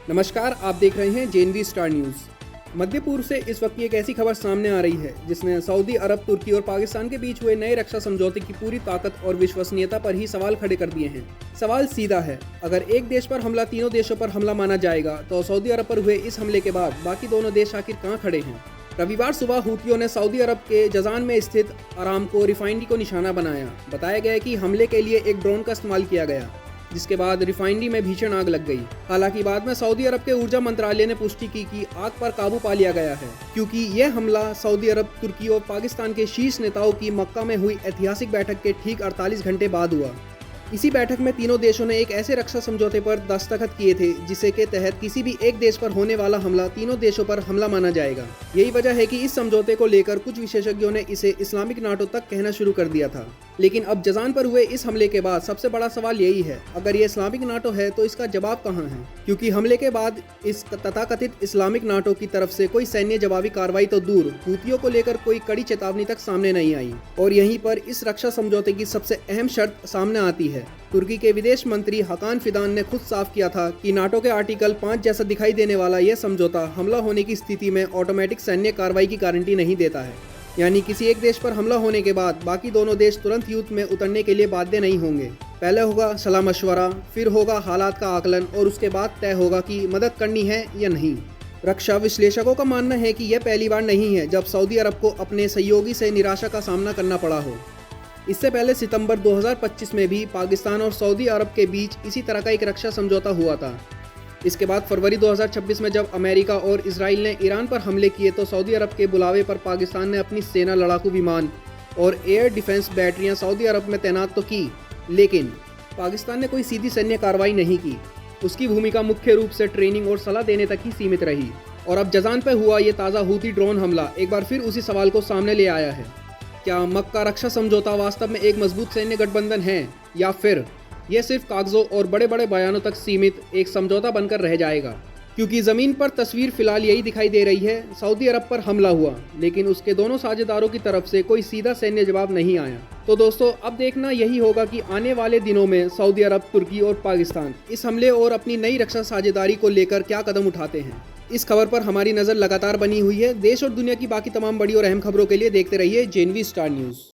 नमस्कार, आप देख रहे हैं जेएनवी स्टार न्यूज़। मध्य पूर्व से इस वक्त की एक ऐसी खबर सामने आ रही है जिसने सऊदी अरब, तुर्की और पाकिस्तान के बीच हुए नए रक्षा समझौते की पूरी ताकत और विश्वसनीयता पर ही सवाल खड़े कर दिए हैं। सवाल सीधा है, अगर एक देश पर हमला तीनों देशों पर हमला माना जाएगा तो सऊदी अरब पर हुए इस हमले के बाद बाकी दोनों देश आखिर कहां खड़े हैं। रविवार सुबह हूथियों ने सऊदी अरब के जजान में स्थित अरामको रिफाइनरी को निशाना बनाया। बताया गया कि हमले के लिए एक ड्रोन का इस्तेमाल किया गया, जिसके बाद रिफाइनरी में भीषण आग लग गई। हालांकि बाद में सऊदी अरब के ऊर्जा मंत्रालय ने पुष्टि की कि आग पर काबू पा लिया गया है, क्योंकि यह हमला सऊदी अरब, तुर्की और पाकिस्तान के शीर्ष नेताओं की मक्का में हुई ऐतिहासिक बैठक के ठीक 48 घंटे बाद हुआ। इसी बैठक में तीनों देशों ने एक ऐसे रक्षा समझौते पर दस्तखत किए थे जिसे के तहत किसी भी एक देश पर होने वाला हमला तीनों देशों पर हमला माना जाएगा। यही वजह है कि इस समझौते को लेकर कुछ विशेषज्ञों ने इसे इस्लामिक नाटो तक कहना शुरू कर दिया था। लेकिन अब जजान पर हुए इस हमले के बाद सबसे बड़ा सवाल यही है, अगर ये इस्लामिक नाटो है तो इसका जवाब कहाँ है? क्योंकि हमले के बाद इस तथाकथित इस्लामिक नाटो की तरफ से कोई सैन्य जवाबी कार्रवाई तो दूर, हूथियों को लेकर कोई कड़ी चेतावनी तक सामने नहीं आई। और यहीं पर इस रक्षा समझौते की सबसे अहम शर्त सामने आती है। तुर्की के विदेश मंत्री हाकान फिदान ने खुद साफ किया था कि नाटो के आर्टिकल 5 जैसा दिखाई देने वाला यह समझौता हमला होने की स्थिति में ऑटोमेटिक सैन्य कार्रवाई की गारंटी नहीं देता है। यानी किसी एक देश पर हमला होने के बाद बाकी दोनों देश तुरंत युद्ध में उतरने के लिए बाध्य नहीं होंगे। पहले होगा सलाह मशवरा, फिर होगा हालात का आकलन और उसके बाद तय होगा कि मदद करनी है या नहीं। रक्षा विश्लेषकों का मानना है कि यह पहली बार नहीं है जब सऊदी अरब को अपने सहयोगी से निराशा का सामना करना पड़ा हो। इससे पहले सितंबर 2025 में भी पाकिस्तान और सऊदी अरब के बीच इसी तरह का एक रक्षा समझौता हुआ था। इसके बाद फरवरी 2026 में जब अमेरिका और इजराइल ने ईरान पर हमले किए तो सऊदी अरब के बुलावे पर पाकिस्तान ने अपनी सेना, लड़ाकू विमान और एयर डिफेंस बैटरियां सऊदी अरब में तैनात तो की, लेकिन पाकिस्तान ने कोई सीधी सैन्य कार्रवाई नहीं की। उसकी भूमिका मुख्य रूप से ट्रेनिंग और सलाह देने तक ही सीमित रही। और अब जजान पर हुआ ये ताज़ा हूती ड्रोन हमला एक बार फिर उसी सवाल को सामने ले आया है, क्या मक्का रक्षा समझौता वास्तव में एक मजबूत सैन्य गठबंधन है, या फिर यह सिर्फ कागजों और बड़े बड़े बयानों तक सीमित एक समझौता बनकर रह जाएगा? क्योंकि ज़मीन पर तस्वीर फिलहाल यही दिखाई दे रही है, सऊदी अरब पर हमला हुआ लेकिन उसके दोनों साझेदारों की तरफ से कोई सीधा सैन्य जवाब नहीं आया। तो दोस्तों, अब देखना यही होगा कि आने वाले दिनों में सऊदी अरब, तुर्की और पाकिस्तान इस हमले और अपनी नई रक्षा साझेदारी को लेकर क्या कदम उठाते हैं। इस खबर पर हमारी नज़र लगातार बनी हुई है। देश और दुनिया की बाकी तमाम बड़ी और अहम खबरों के लिए देखते रहिए जेएनवी स्टार न्यूज़।